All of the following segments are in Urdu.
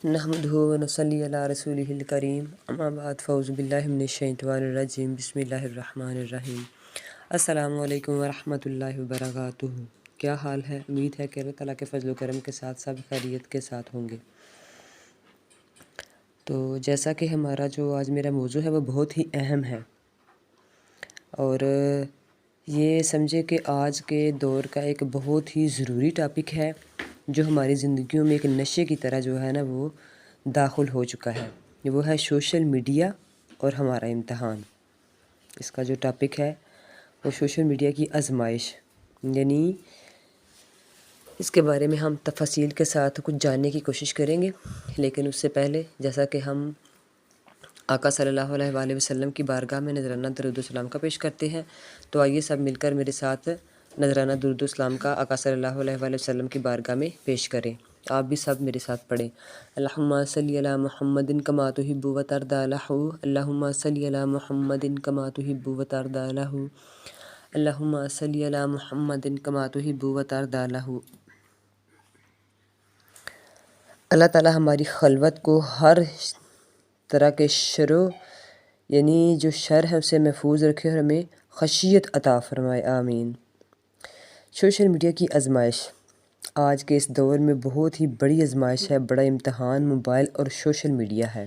نحمدہ ونصلی علی رسولہ الکریم اما بعد فاعوذ باللہ من الشیطان الرجیم بسم اللہ الرحمن الرحیم۔ السلام علیکم ورحمۃ اللہ وبرکاتہ۔ کیا حال ہے؟ امید ہے کہ اللہ تعالیٰ کے فضل و کرم کے ساتھ سب خیریت کے ساتھ ہوں گے۔ تو جیسا کہ ہمارا جو آج میرا موضوع ہے وہ بہت ہی اہم ہے، اور یہ سمجھے کہ آج کے دور کا ایک بہت ہی ضروری ٹاپک ہے جو ہماری زندگیوں میں ایک نشے کی طرح جو ہے نا وہ داخل ہو چکا ہے۔ وہ ہے سوشل میڈیا اور ہمارا امتحان۔ اس کا جو ٹاپک ہے وہ سوشل میڈیا کی آزمائش، یعنی اس کے بارے میں ہم تفصیل کے ساتھ کچھ جاننے کی کوشش کریں گے۔ لیکن اس سے پہلے جیسا کہ ہم آقا صلی اللہ علیہ وآلہ وسلم کی بارگاہ میں نذرانہ درود و سلام کا پیش کرتے ہیں، تو آئیے سب مل کر میرے ساتھ نذرانہ درود و سلام کا آقا صلی اللہ علیہ وآلہ وسلم کی بارگاہ میں پیش کریں۔ آپ بھی سب میرے ساتھ پڑھیں۔ اللہم صلی علی محمد کما تحب و ترضی لہ، اللہم صلی علی محمد کما تحب و ترضی لہ، اللہم صلی علی محمد کما تحب و ترضی لہ۔ اللہ تعالیٰ ہماری خلوت کو ہر طرح کے یعنی جو شر ہے اسے محفوظ رکھے اور ہمیں خشیت عطا فرمائے، آمین۔ سوشل میڈیا کی آزمائش آج کے اس دور میں بہت ہی بڑی آزمائش ہے، بڑا امتحان موبائل اور سوشل میڈیا ہے۔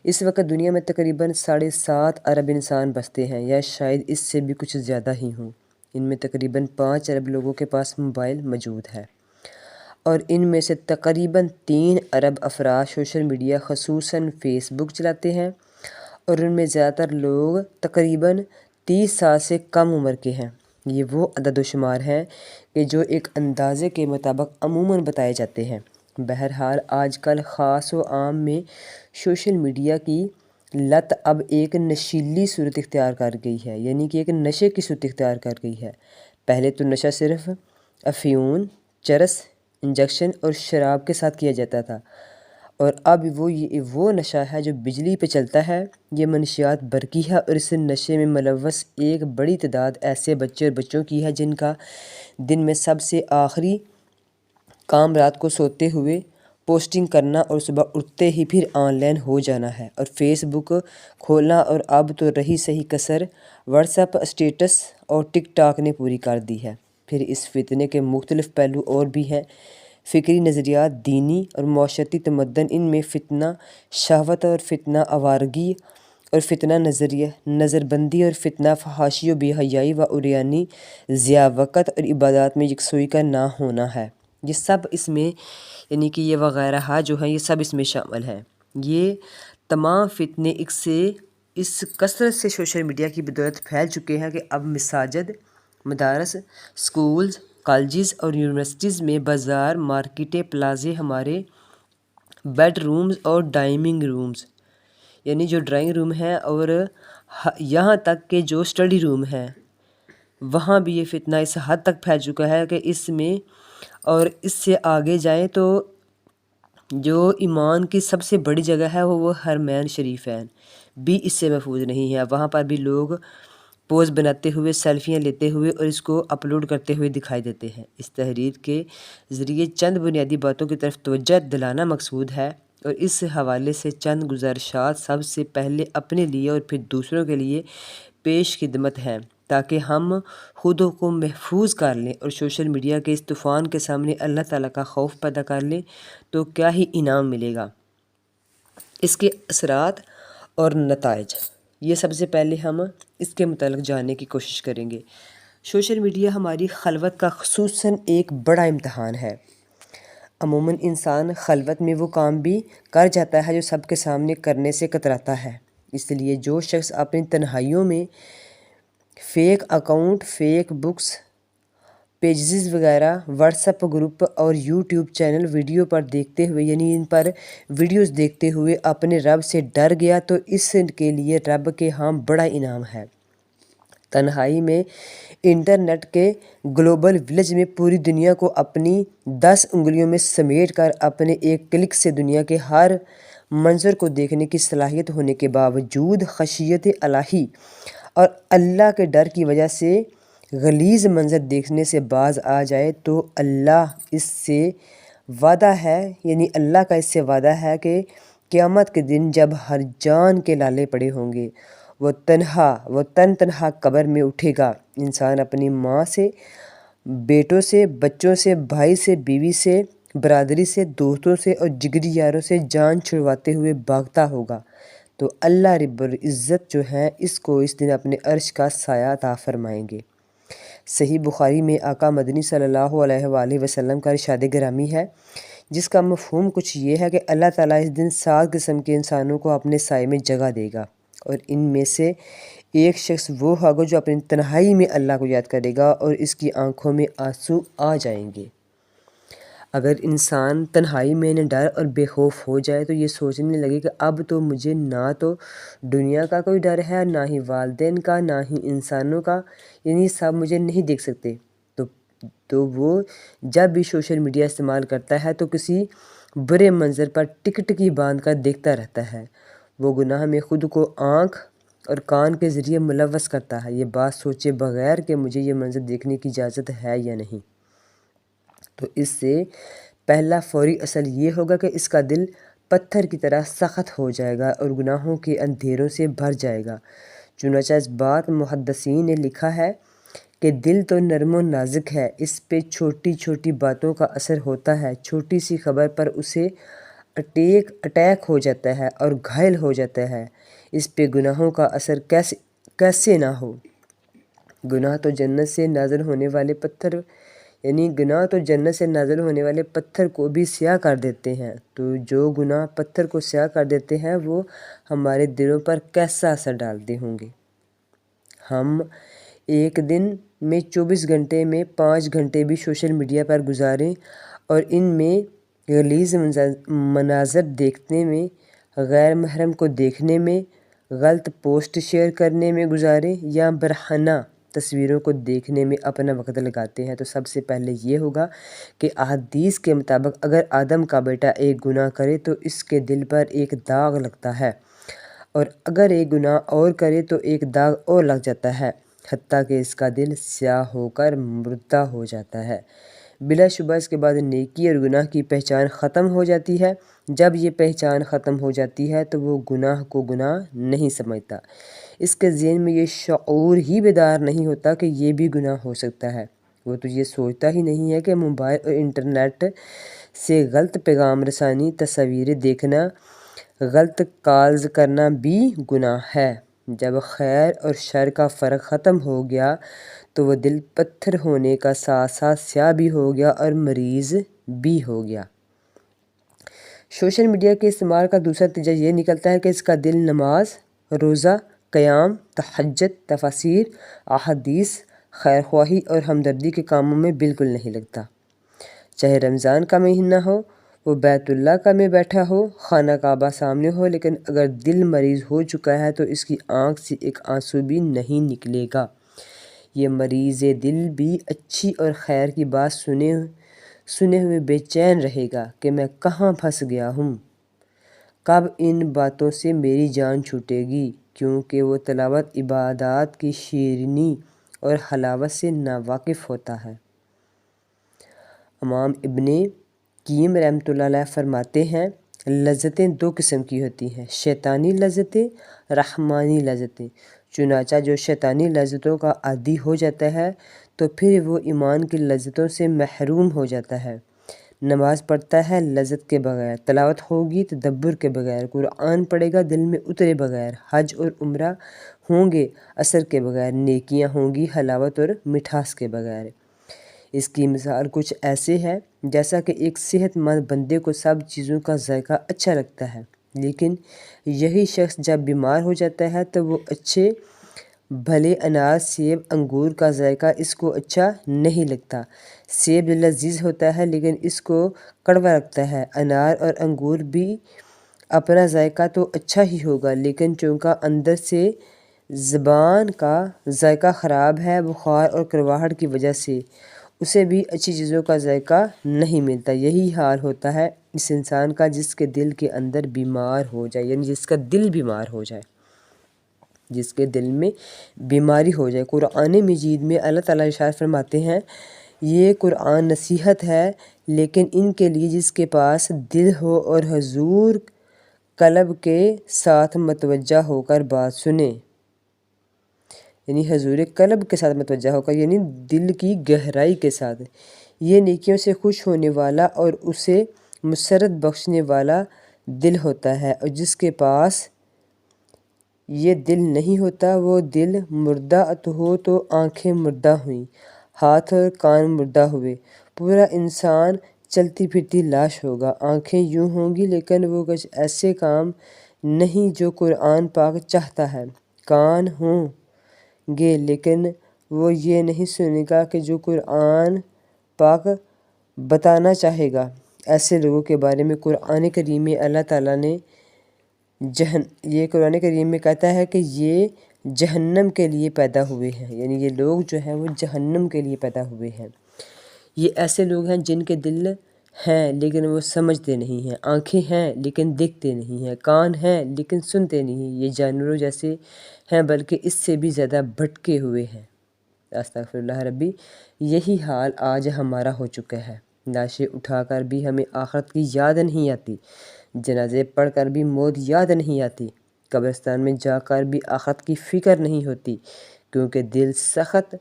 اس وقت دنیا میں تقریباً 7.5 ارب انسان بستے ہیں، یا شاید اس سے بھی کچھ زیادہ ہی ہوں۔ ان میں تقریباً 5 ارب لوگوں کے پاس موبائل موجود ہے، اور ان میں سے تقریباً 3 ارب افراد سوشل میڈیا خصوصاً فیس بک چلاتے ہیں، اور ان میں زیادہ تر لوگ تقریباً 30 سال سے کم عمر کے ہیں۔ یہ وہ عدد و شمار ہیں کہ جو ایک اندازے کے مطابق عموماً بتائے جاتے ہیں۔ بہرحال آج کل خاص و عام میں سوشل میڈیا کی لت اب ایک نشیلی صورت اختیار کر گئی ہے، یعنی کہ ایک نشے کی صورت اختیار کر گئی ہے۔ پہلے تو نشہ صرف افیون، چرس، انجیکشن اور شراب کے ساتھ کیا جاتا تھا، اور اب وہ نشہ ہے جو بجلی پہ چلتا ہے۔ یہ منشیات برقی ہے، اور اس نشے میں ملوث ایک بڑی تعداد ایسے بچے اور بچوں کی ہے جن کا دن میں سب سے آخری کام رات کو سوتے ہوئے پوسٹنگ کرنا اور صبح اٹھتے ہی پھر آن لائن ہو جانا ہے، اور فیس بک کھولنا، اور اب تو رہی صحیح کسر واٹس ایپ اسٹیٹس اور ٹک ٹاک نے پوری کر دی ہے۔ پھر اس فتنے کے مختلف پہلو اور بھی ہیں، فکری نظریات، دینی اور معاشرتی تمدن۔ ان میں فتنہ شہوت اور فتنہ آوارگی اور فتنہ نظر بندی اور فتنہ فحاشی و بے حیائی و عریانی، ضیاء وقت اور عبادات میں یکسوئی کا نہ ہونا ہے۔ یہ سب اس میں، یعنی کہ یہ وغیرہ جو ہیں، یہ سب اس میں شامل ہیں۔ یہ تمام فتنے اس کثرت سے سوشل میڈیا کی بدولت پھیل چکے ہیں کہ اب مساجد، مدارس، سکولز، کالجز اور یونیورسٹیز میں، بازار، مارکیٹیں، پلازے، ہمارے بیڈ رومز اور ڈائننگ رومز، یعنی جو ڈرائنگ روم ہے، اور یہاں تک کہ جو اسٹڈی روم ہے، وہاں بھی یہ فتنہ اس حد تک پھیل چکا ہے کہ اس میں، اور اس سے آگے جائیں تو جو ایمان کی سب سے بڑی جگہ ہے وہ حرمین شریفین بھی اس سے محفوظ نہیں ہے۔ وہاں پر بھی لوگ پوز بناتے ہوئے، سیلفیاں لیتے ہوئے اور اس کو اپلوڈ کرتے ہوئے دکھائی دیتے ہیں۔ اس تحریر کے ذریعے چند بنیادی باتوں کی طرف توجہ دلانا مقصود ہے، اور اس حوالے سے چند گزارشات سب سے پہلے اپنے لیے اور پھر دوسروں کے لیے پیش خدمت ہیں، تاکہ ہم خود کو محفوظ کر لیں اور سوشل میڈیا کے اس طوفان کے سامنے اللہ تعالیٰ کا خوف پیدا کر لیں تو کیا ہی انعام ملے گا۔ اس کے اثرات اور نتائج، یہ سب سے پہلے ہم اس کے متعلق جاننے کی کوشش کریں گے۔ سوشل میڈیا ہماری خلوت کا خصوصاً ایک بڑا امتحان ہے۔ عموماً انسان خلوت میں وہ کام بھی کر جاتا ہے جو سب کے سامنے کرنے سے کتراتا ہے۔ اس لیے جو شخص اپنی تنہائیوں میں fake account, fake books pages وغیرہ، واٹس ایپ گروپ اور یوٹیوب چینل ویڈیو پر دیکھتے ہوئے، یعنی ان پر ویڈیوز دیکھتے ہوئے اپنے رب سے ڈر گیا، تو اس کے لیے رب کے ہاں بڑا انعام ہے۔ تنہائی میں انٹرنیٹ کے گلوبل ولیج میں پوری دنیا کو اپنی 10 انگلیوں میں سمیٹ کر اپنے ایک کلک سے دنیا کے ہر منظر کو دیکھنے کی صلاحیت ہونے کے باوجود خشیت الہی اور اللہ کے ڈر کی وجہ سے غلیظ منظر دیکھنے سے باز آ جائے تو اللہ اس سے وعدہ ہے، یعنی اللہ کا اس سے وعدہ ہے کہ قیامت کے دن جب ہر جان کے لالے پڑے ہوں گے، وہ تنہا قبر میں اٹھے گا۔ انسان اپنی ماں سے، بیٹوں سے، بچوں سے، بھائی سے، بیوی سے، برادری سے، دوستوں سے اور جگری یاروں سے جان چھڑواتے ہوئے بھاگتا ہوگا، تو اللہ رب العزت جو ہے اس کو اس دن اپنے عرش کا سایہ عطا فرمائیں گے۔ صحیح بخاری میں آقا مدنی صلی اللہ علیہ وآلہ وسلم کا ارشاد گرامی ہے، جس کا مفہوم کچھ یہ ہے کہ اللہ تعالیٰ اس دن 7 قسم کے انسانوں کو اپنے سائے میں جگہ دے گا، اور ان میں سے ایک شخص وہ ہوگا جو اپنی تنہائی میں اللہ کو یاد کرے گا اور اس کی آنکھوں میں آنسو آ جائیں گے۔ اگر انسان تنہائی میں نہ ڈر اور بے خوف ہو جائے تو یہ سوچنے لگے کہ اب تو مجھے نہ تو دنیا کا کوئی ڈر ہے، نہ ہی والدین کا، نہ ہی انسانوں کا، یعنی سب مجھے نہیں دیکھ سکتے، تو وہ جب بھی سوشل میڈیا استعمال کرتا ہے تو کسی برے منظر پر ٹکی باندھ کر دیکھتا رہتا ہے۔ وہ گناہ میں خود کو آنکھ اور کان کے ذریعے ملوث کرتا ہے، یہ بات سوچے بغیر کہ مجھے یہ منظر دیکھنے کی اجازت ہے یا نہیں۔ تو اس سے پہلا فوری اثر یہ ہوگا کہ اس کا دل پتھر کی طرح سخت ہو جائے گا اور گناہوں کے اندھیروں سے بھر جائے گا۔ چنانچہ اس بات محدثین نے لکھا ہے کہ دل تو نرم و نازک ہے، اس پہ چھوٹی چھوٹی باتوں کا اثر ہوتا ہے، چھوٹی سی خبر پر اسے اٹیک ہو جاتا ہے اور گھائل ہو جاتا ہے، اس پہ گناہوں کا اثر کیسے نہ ہو۔ گناہ تو جنت سے نازل ہونے والے پتھر کو بھی سیاہ کر دیتے ہیں، تو جو گناہ پتھر کو سیاہ کر دیتے ہیں وہ ہمارے دلوں پر کیسا اثر ڈالتے ہوں گے۔ ہم ایک دن میں 24 گھنٹے میں 5 گھنٹے بھی سوشل میڈیا پر گزاریں اور ان میں غلیظ مناظر دیکھنے میں، غیر محرم کو دیکھنے میں، غلط پوسٹ شیئر کرنے میں گزاریں یا برہنہ تصویروں کو دیکھنے میں اپنا وقت لگاتے ہیں، تو سب سے پہلے یہ ہوگا کہ احادیث کے مطابق اگر آدم کا بیٹا ایک گناہ کرے تو اس کے دل پر ایک داغ لگتا ہے، اور اگر ایک گناہ اور کرے تو ایک داغ اور لگ جاتا ہے، حتیٰ کہ اس کا دل سیاہ ہو کر مردہ ہو جاتا ہے۔ بلا شبہ اس کے بعد نیکی اور گناہ کی پہچان ختم ہو جاتی ہے۔ جب یہ پہچان ختم ہو جاتی ہے تو وہ گناہ کو گناہ نہیں سمجھتا، اس کے ذہن میں یہ شعور ہی بیدار نہیں ہوتا کہ یہ بھی گناہ ہو سکتا ہے۔ وہ تو یہ سوچتا ہی نہیں ہے کہ موبائل اور انٹرنیٹ سے غلط پیغام رسانی، تصاویریں دیکھنا، غلط کالز کرنا بھی گناہ ہے۔ جب خیر اور شر کا فرق ختم ہو گیا تو وہ دل پتھر ہونے کا ساتھ ساتھ سیاہ بھی ہو گیا اور مریض بھی ہو گیا۔ سوشل میڈیا کے استعمال کا دوسرا نتیجہ یہ نکلتا ہے کہ اس کا دل نماز، روزہ، قیام، تہجد، تفاسیر، احادیث، خیر خواہی اور ہمدردی کے کاموں میں بالکل نہیں لگتا۔ چاہے رمضان کا مہینہ ہو، وہ بیت اللہ کا میں بیٹھا ہو، خانہ کعبہ سامنے ہو، لیکن اگر دل مریض ہو چکا ہے تو اس کی آنکھ سے ایک آنسو بھی نہیں نکلے گا۔ یہ مریض دل بھی اچھی اور خیر کی بات سنے ہوئے بے چین رہے گا کہ میں کہاں پھنس گیا ہوں، کب ان باتوں سے میری جان چھوٹے گی، کیونکہ وہ تلاوت عبادات کی شیرینی اور حلاوت سے ناواقف ہوتا ہے۔ امام ابن قیم رحمۃ اللہ علیہ فرماتے ہیں، لذتیں 2 قسم کی ہوتی ہیں، شیطانی لذتیں، رحمانی لذتیں۔ چنانچہ جو شیطانی لذتوں کا عادی ہو جاتا ہے تو پھر وہ ایمان کی لذتوں سے محروم ہو جاتا ہے۔ نماز پڑھتا ہے لذت کے بغیر، تلاوت ہوگی تدبر کے بغیر، قرآن پڑھے گا دل میں اترے بغیر، حج اور عمرہ ہوں گے اثر کے بغیر، نیکیاں ہوں گی حلاوت اور مٹھاس کے بغیر۔ اس کی مثال کچھ ایسے ہے جیسا کہ ایک صحت مند بندے کو سب چیزوں کا ذائقہ اچھا لگتا ہے، لیکن یہی شخص جب بیمار ہو جاتا ہے تو وہ اچھے بھلے انار، سیب، انگور کا ذائقہ اس کو اچھا نہیں لگتا۔ سیب لذیذ ہوتا ہے لیکن اس کو کڑوا لگتا ہے۔ انار اور انگور بھی اپنا ذائقہ تو اچھا ہی ہوگا، لیکن چونکہ اندر سے زبان کا ذائقہ خراب ہے، بخار اور کڑواہٹ کی وجہ سے اسے بھی اچھی چیزوں کا ذائقہ نہیں ملتا۔ یہی حال ہوتا ہے اس انسان کا جس کے دل کے اندر بیمار ہو جائے، یعنی جس کا دل بیمار ہو جائے، جس کے دل میں بیماری ہو جائے۔ قرآن مجید میں اللہ تعالیٰ ارشاد فرماتے ہیں یہ قرآن نصیحت ہے، لیکن ان کے لیے جس کے پاس دل ہو اور حضور قلب کے ساتھ متوجہ ہو کر بات سنے، یعنی حضور قلب کے ساتھ متوجہ ہو کر، یعنی دل کی گہرائی کے ساتھ، یہ نیکیوں سے خوش ہونے والا اور اسے مسرت بخشنے والا دل ہوتا ہے، اور جس کے پاس یہ دل نہیں ہوتا، وہ دل مردہ ہو تو آنکھیں مردہ ہوئیں، ہاتھ اور کان مردہ ہوئے، پورا انسان چلتی پھرتی لاش ہوگا۔ آنکھیں یوں ہوں گی لیکن وہ کچھ ایسے کام نہیں جو قرآن پاک چاہتا ہے، کان ہوں گے لیکن وہ یہ نہیں سنے گا کہ جو قرآن پاک بتانا چاہے گا۔ ایسے لوگوں کے بارے میں قرآن کریم میں اللہ تعالیٰ نے یہ قرآن کریم میں کہتا ہے کہ یہ جہنم کے لیے پیدا ہوئے ہیں، یعنی یہ لوگ جو ہیں وہ جہنم کے لیے پیدا ہوئے ہیں۔ یہ ایسے لوگ ہیں جن کے دل ہیں لیکن وہ سمجھتے نہیں ہیں، آنکھیں ہیں لیکن دیکھتے نہیں ہیں، کان ہیں لیکن سنتے نہیں ہیں، یہ جانوروں جیسے ہیں بلکہ اس سے بھی زیادہ بھٹکے ہوئے ہیں۔ استغفر اللہ ربی، یہی حال آج ہمارا ہو چکا ہے۔ لاشیں اٹھا کر بھی ہمیں آخرت کی یاد نہیں آتی، جنازے پڑھ کر بھی موت یاد نہیں آتی، قبرستان میں جا کر بھی آخرت کی فکر نہیں ہوتی، کیونکہ دل سخت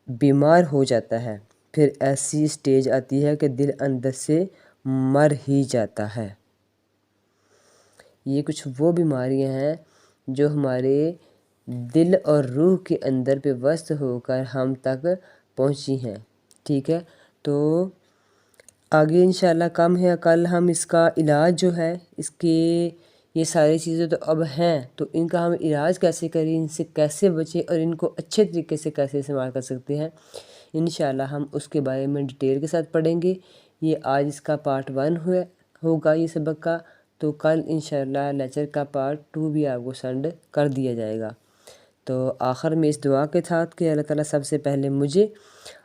بیمار ہو جاتا ہے، پھر ایسی سٹیج آتی ہے کہ دل اندر سے مر ہی جاتا ہے۔ یہ کچھ وہ بیماریاں ہیں جو ہمارے دل اور روح کے اندر پہ وصل ہو کر ہم تک پہنچی ہیں، ٹھیک ہے؟ تو آگے انشاءاللہ کم ہے، کل ہم اس کا علاج جو ہے، اس کے یہ ساری چیزیں تو اب ہیں، تو ان کا ہم علاج کیسے کریں، ان سے کیسے بچیں اور ان کو اچھے طریقے سے کیسے استعمال کر سکتے ہیں، انشاءاللہ ہم اس کے بارے میں ڈیٹیل کے ساتھ پڑھیں گے۔ یہ آج اس کا پارٹ 1 ہوگا یہ سبق کا، تو کل انشاءاللہ لیکچر کا پارٹ 2 بھی آپ کو سینڈ کر دیا جائے گا۔ تو آخر میں اس دعا کے ساتھ کہ اللہ تعالیٰ سب سے پہلے مجھے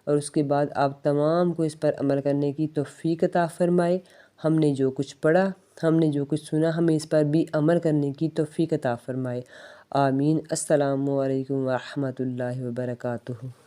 اور اس کے بعد آپ تمام کو اس پر عمل کرنے کی توفیق عطا فرمائے۔ ہم نے جو کچھ پڑھا، ہم نے جو کچھ سنا، ہمیں اس پر بھی عمل کرنے کی توفیق عطا فرمائے۔ آمین۔ السلام علیکم ورحمۃ اللہ وبرکاتہ۔